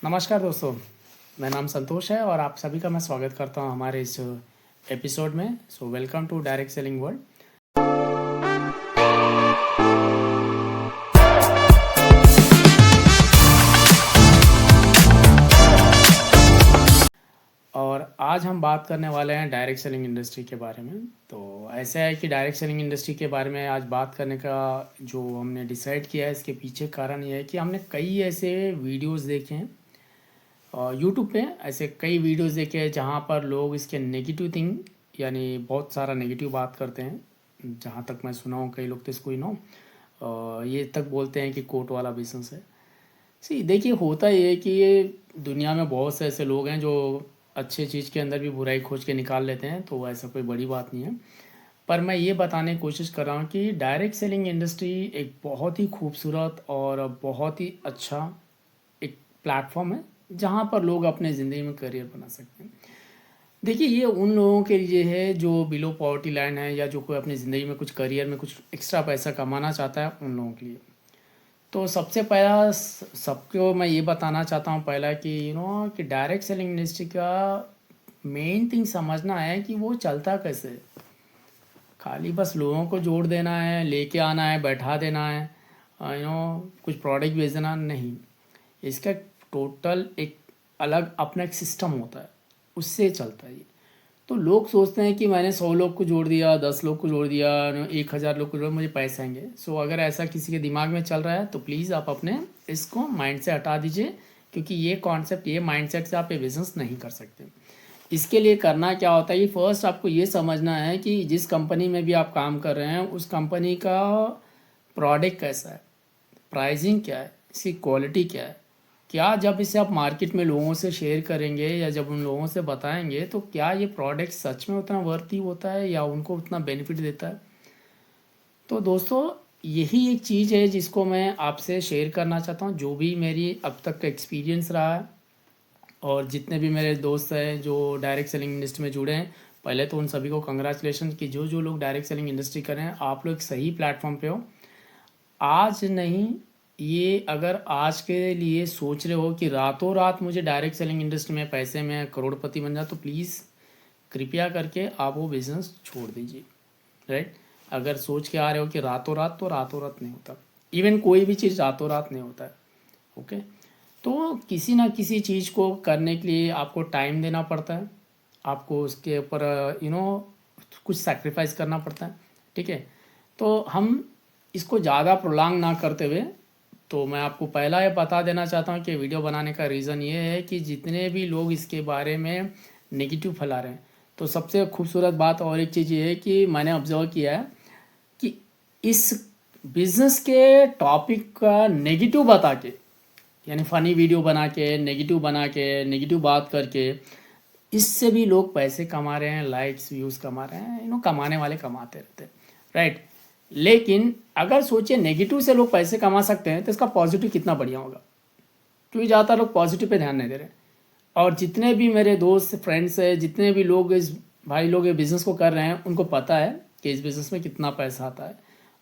नमस्कार दोस्तों, मेरा नाम संतोष है और आप सभी का मैं स्वागत करता हूं हमारे इस एपिसोड में। So welcome to direct selling world. और आज हम बात करने वाले हैं डायरेक्ट सेलिंग इंडस्ट्री के बारे में। तो ऐसा है कि डायरेक्ट सेलिंग इंडस्ट्री के बारे में आज बात करने का जो हमने डिसाइड किया है, इसके पीछे कारण ये है कि हमने कई ऐसे वीडियोस देखे हैं यूट्यूब पे, ऐसे कई वीडियोस देखे हैं जहाँ पर लोग इसके नेगेटिव थिंग यानी बहुत सारा नेगेटिव बात करते हैं। जहाँ तक मैं सुना हूँ, कई लोग तो इसको ये तक बोलते हैं कि कोट वाला बिजनेस है। सी देखिए, होता ये है कि ये दुनिया में बहुत से ऐसे लोग हैं जो अच्छे चीज़ के अंदर भी बुराई खोज के निकाल लेते हैं, तो ऐसा कोई बड़ी बात नहीं है। पर मैं ये बताने की कोशिश कर रहा हूँ कि डायरेक्ट सेलिंग इंडस्ट्री एक बहुत ही खूबसूरत और बहुत ही अच्छा एक प्लेटफॉर्म है जहाँ पर लोग अपने ज़िंदगी में करियर बना सकते हैं। देखिए, ये उन लोगों के लिए है जो बिलो पॉवर्टी लाइन है या जो कोई अपनी ज़िंदगी में कुछ करियर में कुछ एक्स्ट्रा पैसा कमाना चाहता है, उन लोगों के लिए। तो सबसे पहला सबको मैं ये बताना चाहता हूँ पहला कि कि डायरेक्ट सेलिंग इंडस्ट्री का मेन थिंग समझना है कि वो चलता कैसे है। खाली बस लोगों को जोड़ देना है, लेके आना है, बैठा देना है, कुछ प्रोडक्ट बेचना नहीं। इसका टोटल एक अलग अपना एक सिस्टम होता है, उससे चलता है ये। तो लोग सोचते हैं कि मैंने 100 लोग को जोड़ दिया, 10 लोग को जोड़ दिया, 1000 लोग को जोड़, मुझे पैसे आएंगे। सो अगर ऐसा किसी के दिमाग में चल रहा है तो प्लीज़ आप अपने इसको माइंड से हटा दीजिए, क्योंकि ये कॉन्सेप्ट, ये माइंडसेट से आप ये बिज़नेस नहीं कर सकते। इसके लिए करना क्या होता है कि फ़र्स्ट आपको ये समझना है कि जिस कंपनी में भी आप काम कर रहे हैं उस कंपनी का प्रोडक्ट कैसा है, प्राइसिंग क्या है, इसकी क्वालिटी क्या है। क्या जब इसे आप मार्केट में लोगों से शेयर करेंगे या जब उन लोगों से बताएंगे तो क्या ये प्रोडक्ट सच में उतना वर्थी होता है या उनको उतना बेनिफिट देता है। तो दोस्तों, यही एक चीज़ है जिसको मैं आपसे शेयर करना चाहता हूँ, जो भी मेरी अब तक का एक्सपीरियंस रहा है और जितने भी मेरे दोस्त हैं जो डायरेक्ट सेलिंग इंडस्ट्री में जुड़े हैं। पहले तो उन सभी को कंग्रेचुलेशन कि जो जो लोग डायरेक्ट सेलिंग इंडस्ट्री कर रहे हैं, आप लोग सही प्लेटफॉर्म पे हो। आज नहीं, ये अगर आज के लिए सोच रहे हो कि रातों रात मुझे डायरेक्ट सेलिंग इंडस्ट्री में पैसे में करोड़पति बन जाए, तो प्लीज़ कृपया करके आप वो बिज़नेस छोड़ दीजिए। राइट, अगर सोच के आ रहे हो कि रातों रात, तो रातों रात नहीं होता। इवन कोई भी चीज़ रातों रात नहीं होता है। ओके, तो किसी ना किसी चीज़ को करने के लिए आपको टाइम देना पड़ता है, आपको उसके ऊपर कुछ सैक्रिफाइस करना पड़ता है। ठीक है, तो हम इसको ज़्यादा प्रोलॉन्ग ना करते हुए, तो मैं आपको पहला ये बता देना चाहता हूँ कि वीडियो बनाने का रीज़न ये है कि जितने भी लोग इसके बारे में नेगेटिव फैला रहे हैं, तो सबसे खूबसूरत बात और एक चीज़ ये है कि मैंने ऑब्जर्व किया है कि इस बिज़नेस के टॉपिक का नेगेटिव बता के, यानी फ़नी वीडियो बना के, नेगेटिव बात करके, इससे भी लोग पैसे कमा रहे हैं, लाइक्स व्यूज़ कमा रहे हैं। कमाने वाले कमाते रहते हैं। राइट, लेकिन अगर सोचिए नेगेटिव से लोग पैसे कमा सकते हैं तो इसका पॉजिटिव कितना बढ़िया होगा, क्योंकि ज़्यादातर लोग पॉजिटिव पे ध्यान नहीं दे रहे। और जितने भी मेरे दोस्त फ्रेंड्स हैं, जितने भी लोग इस भाई लोग ये बिज़नेस को कर रहे हैं, उनको पता है कि इस बिज़नेस में कितना पैसा आता है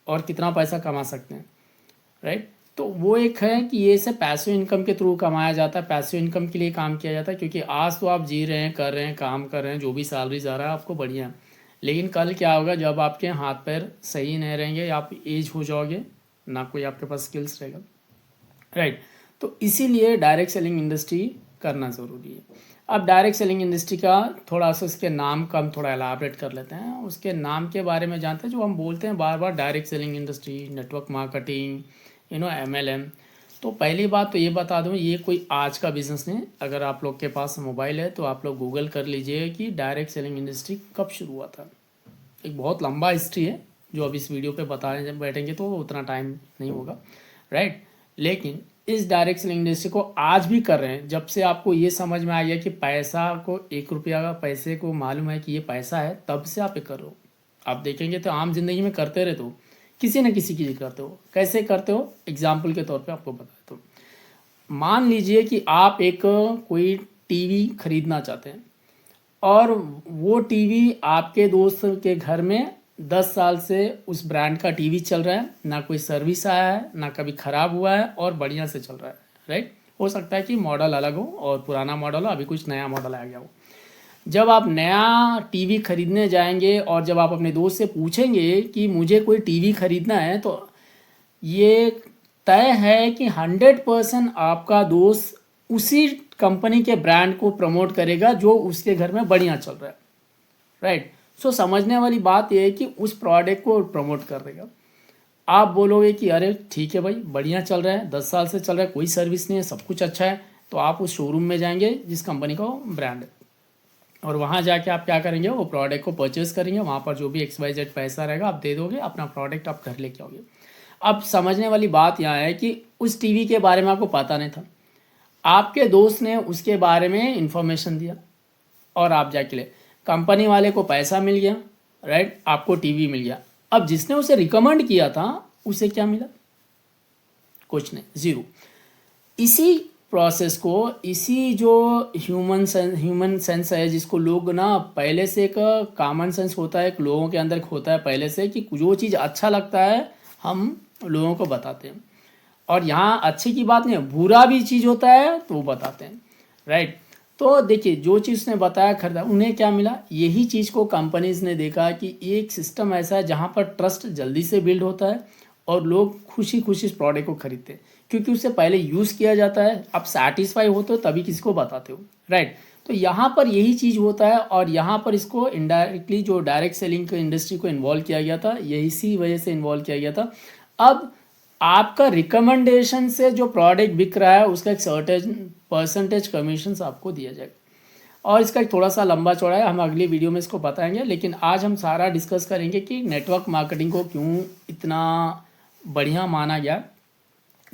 और कितना पैसा कमा सकते हैं। राइट, तो वो एक है कि ये से पैसिव इनकम के थ्रू कमाया जाता है, पैसिव इनकम के लिए काम किया जाता है। क्योंकि आज तो आप जी रहे हैं, कर रहे हैं, काम कर रहे हैं, जो भी सैलरी आ रहा है आपको बढ़िया है, लेकिन कल क्या होगा जब आपके हाथ पैर सही नहीं रहेंगे, आप एज हो जाओगे, ना कोई आपके पास स्किल्स रहेगा। राइट, तो इसीलिए डायरेक्ट सेलिंग इंडस्ट्री करना ज़रूरी है। अब डायरेक्ट सेलिंग इंडस्ट्री का थोड़ा सा इसके नाम का हम थोड़ा एलाबरेट कर लेते हैं, उसके नाम के बारे में जानते हैं। जो हम बोलते हैं बार बार direct selling industry, network marketing, MLM। तो पहली बात तो ये बता दूं, ये कोई आज का बिज़नेस नहीं। अगर आप लोग के पास मोबाइल है तो आप लोग गूगल कर लीजिए कि डायरेक्ट सेलिंग इंडस्ट्री कब शुरू हुआ था। एक बहुत लंबा हिस्ट्री है जो अब इस वीडियो पे बताने जब बैठेंगे तो उतना टाइम नहीं होगा। राइट, लेकिन इस डायरेक्ट सेलिंग इंडस्ट्री को आज भी कर रहे हैं। जब से आपको ये समझ में आ गया कि पैसा को, 1 रुपया का पैसे को मालूम है कि ये पैसा है, तब से आप ये करो। आप देखेंगे तो आम जिंदगी में करते रहते हो, किसी न किसी की करते हो। कैसे करते हो, एग्जाम्पल के तौर पे आपको बताता हूँ। मान लीजिए कि आप एक कोई टीवी खरीदना चाहते हैं और वो टीवी आपके दोस्त के घर में 10 साल से उस ब्रांड का टीवी चल रहा है, ना कोई सर्विस आया है, ना कभी ख़राब हुआ है और बढ़िया से चल रहा है। राइट, हो सकता है कि मॉडल अलग हो और पुराना मॉडल हो, अभी कुछ नया मॉडल आ गया हो। जब आप नया टीवी खरीदने जाएंगे और जब आप अपने दोस्त से पूछेंगे कि मुझे कोई टीवी खरीदना है, तो ये तय है कि 100% आपका दोस्त उसी कंपनी के ब्रांड को प्रमोट करेगा जो उसके घर में बढ़िया चल रहा है, राइट। सो समझने वाली बात यह है कि उस प्रोडक्ट को प्रमोट कर देगा। आप बोलोगे कि अरे ठीक है भाई, बढ़िया चल रहा है, 10 साल से चल रहा है, कोई सर्विस नहीं है, सब कुछ अच्छा है, तो आप उस शोरूम में जाएंगे जिस कंपनी का ब्रांड है, और वहाँ जाके आप क्या करेंगे, वो प्रोडक्ट को परचेस करेंगे। वहाँ पर जो भी XYZ पैसा रहेगा आप दे दोगे, अपना प्रोडक्ट आप घर लेके आओगे। अब समझने वाली बात यहाँ है कि उस टीवी के बारे में आपको पता नहीं था, आपके दोस्त ने उसके बारे में इंफॉर्मेशन दिया और आप जाके ले, कंपनी वाले को पैसा मिल गया, राइट, आपको टीवी मिल गया। अब जिसने उसे रिकमेंड किया था उसे क्या मिला? कुछ नहीं, ज़ीरो। इसी प्रोसेस को, इसी जो ह्यूमन सेंस है, जिसको लोग ना पहले से, एक कॉमन सेंस होता है, एक लोगों के अंदर होता है पहले से कि जो चीज़ अच्छा लगता है हम लोगों को बताते हैं। और यहाँ अच्छे की बात नहीं है, बुरा भी चीज़ होता है तो वो बताते हैं, राइट। तो देखिए, जो चीज़ उसने बताया खरीदा, उन्हें क्या मिला? यही चीज़ को कंपनीज ने देखा कि एक सिस्टम ऐसा है जहाँ पर ट्रस्ट जल्दी से बिल्ड होता है और लोग खुशी खुशी इस प्रोडक्ट को खरीदते हैं, क्योंकि उससे पहले यूज़ किया जाता है। आप सेटिस्फाई होते हो तभी किसी को बताते हो, राइट। तो यहाँ पर यही चीज़ होता है, और यहाँ पर इसको इनडायरेक्टली जो डायरेक्ट सेलिंग इंडस्ट्री को इन्वॉल्व किया गया था, यही सी वजह से इन्वॉल्व किया गया था। अब आपका रिकमेंडेशन से जो प्रोडक्ट बिक रहा है उसका एक सर्टेन परसेंटेज कमीशन आपको दिया जाएगा, और इसका एक थोड़ा सा लंबा चौड़ा है, हम अगली वीडियो में इसको बताएंगे। लेकिन आज हम सारा डिस्कस करेंगे कि नेटवर्क मार्केटिंग को क्यों इतना बढ़िया माना गया।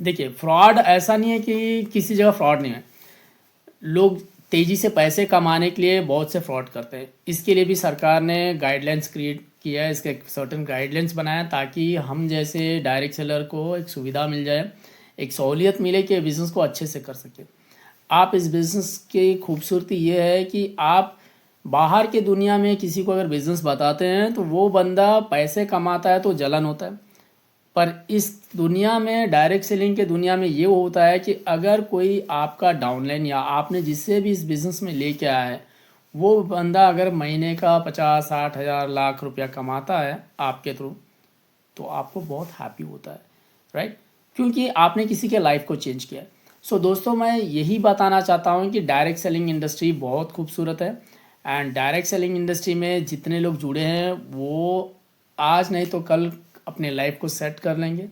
देखिए, फ्रॉड ऐसा नहीं है कि किसी जगह फ्रॉड नहीं है, लोग तेज़ी से पैसे कमाने के लिए बहुत से फ्रॉड करते हैं। इसके लिए भी सरकार ने गाइडलाइंस क्रिएट किया है, इसके एक सर्टेन गाइडलाइंस बनाया ताकि हम जैसे डायरेक्ट सेलर को एक सुविधा मिल जाए, एक सहूलियत मिले कि बिज़नेस को अच्छे से कर सके। आप इस बिज़नेस की खूबसूरती ये है कि आप बाहर के दुनिया में किसी को अगर बिज़नेस बताते हैं तो वो बंदा पैसे कमाता है तो जलन होता है, पर इस दुनिया में, डायरेक्ट सेलिंग के दुनिया में, ये होता है कि अगर कोई आपका डाउनलाइन या आपने जिससे भी इस बिज़नेस में लेके आया है, वो बंदा अगर महीने का 50-60 हज़ार लाख रुपया कमाता है आपके थ्रू, तो आपको बहुत हैप्पी होता है, राइट, क्योंकि आपने किसी के लाइफ को चेंज किया है। सो दोस्तों, मैं यही बताना चाहता हूँ कि डायरेक्ट सेलिंग इंडस्ट्री बहुत खूबसूरत है, एंड डायरेक्ट सेलिंग इंडस्ट्री में जितने लोग जुड़े हैं वो आज नहीं तो कल अपने लाइफ को सेट कर लेंगे।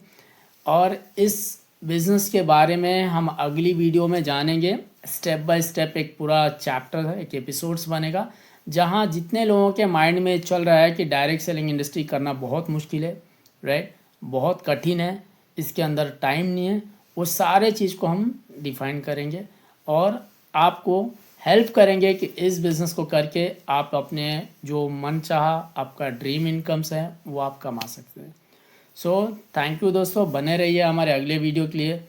और इस बिज़नेस के बारे में हम अगली वीडियो में जानेंगे, स्टेप बाय स्टेप। एक पूरा चैप्टर है, एक एपिसोड्स बनेगा, जहाँ जितने लोगों के माइंड में चल रहा है कि डायरेक्ट सेलिंग इंडस्ट्री करना बहुत मुश्किल है, राइट, बहुत कठिन है, इसके अंदर टाइम नहीं है, वो सारे चीज़ को हम डिफाइन करेंगे और आपको हेल्प करेंगे कि इस बिज़नेस को करके आप अपने जो मन चाहा आपका ड्रीम इनकम्स है वो आप कमा सकते हैं। सो थैंक यू दोस्तों, बने रहिए हमारे अगले वीडियो के लिए।